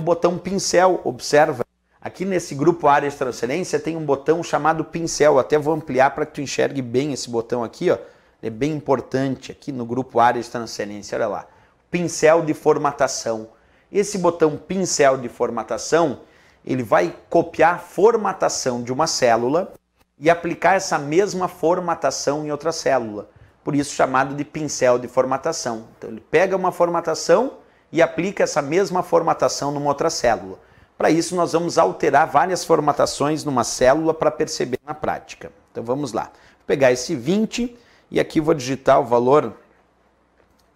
botão pincel, observa. Aqui nesse grupo área de transferência tem um botão chamado pincel, até vou ampliar para que tu enxergue bem esse botão aqui, ó. É bem importante aqui no grupo área de transferência, olha lá. Pincel de formatação. Esse botão pincel de formatação, ele vai copiar a formatação de uma célula e aplicar essa mesma formatação em outra célula. Por isso chamado de pincel de formatação. Então ele pega uma formatação e aplica essa mesma formatação numa outra célula. Para isso nós vamos alterar várias formatações numa célula para perceber na prática. Então vamos lá. Vou pegar esse 20 e aqui vou digitar o valor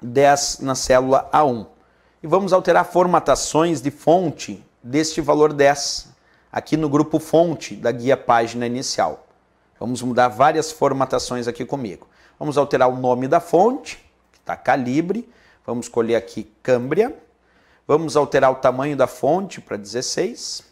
10 na célula A1. E vamos alterar formatações de fonte deste valor 10, aqui no grupo fonte da guia página inicial. Vamos mudar várias formatações aqui comigo. Vamos alterar o nome da fonte, que está calibre. Vamos escolher aqui Cambria. Vamos alterar o tamanho da fonte para 16.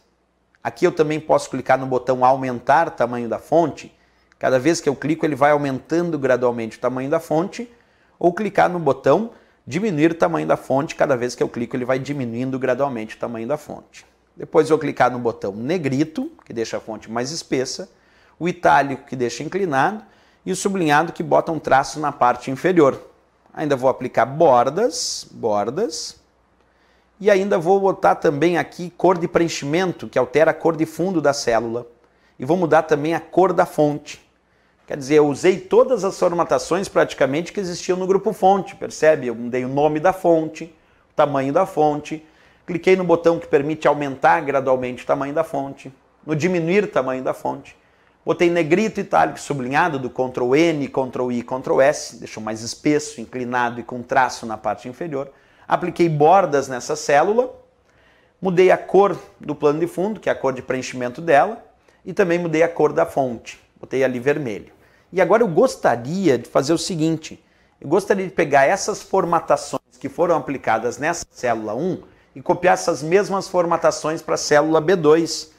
Aqui eu também posso clicar no botão aumentar tamanho da fonte. Cada vez que eu clico ele vai aumentando gradualmente o tamanho da fonte. Ou clicar no botão diminuir o tamanho da fonte. Cada vez que eu clico ele vai diminuindo gradualmente o tamanho da fonte. Depois eu vou clicar no botão negrito, que deixa a fonte mais espessa. O itálico, que deixa inclinado. E o sublinhado, que bota um traço na parte inferior. Ainda vou aplicar bordas. E ainda vou botar também aqui cor de preenchimento, que altera a cor de fundo da célula. E vou mudar também a cor da fonte. Quer dizer, eu usei todas as formatações praticamente que existiam no grupo fonte, percebe? Eu mudei o nome da fonte, o tamanho da fonte, cliquei no botão que permite aumentar gradualmente o tamanho da fonte, no diminuir o tamanho da fonte. Botei negrito, itálico, sublinhado do Ctrl N, Ctrl I, Ctrl S, deixou mais espesso, inclinado e com traço na parte inferior. Apliquei bordas nessa célula, mudei a cor do plano de fundo, que é a cor de preenchimento dela, e também mudei a cor da fonte, botei ali vermelho. E agora eu gostaria de fazer o seguinte, eu gostaria de pegar essas formatações que foram aplicadas nessa célula 1 e copiar essas mesmas formatações para a célula B2.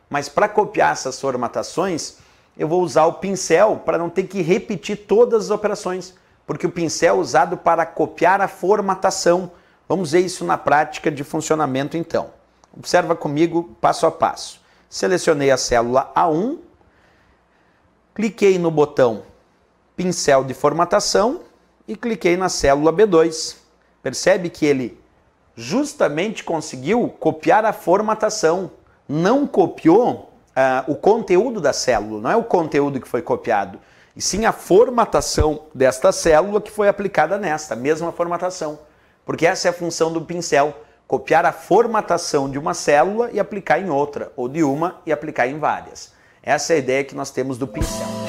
Mas para copiar essas formatações, eu vou usar o pincel para não ter que repetir todas as operações, porque o pincel é usado para copiar a formatação. Vamos ver isso na prática de funcionamento então. Observa comigo passo a passo. Selecionei a célula A1, cliquei no botão pincel de formatação e cliquei na célula B2. Percebe que ele justamente conseguiu copiar a formatação, não copiou o conteúdo da célula, não é o conteúdo que foi copiado, e sim a formatação desta célula que foi aplicada nesta, mesma formatação. Porque essa é a função do pincel, copiar a formatação de uma célula e aplicar em outra, ou de uma e aplicar em várias. Essa é a ideia que nós temos do pincel.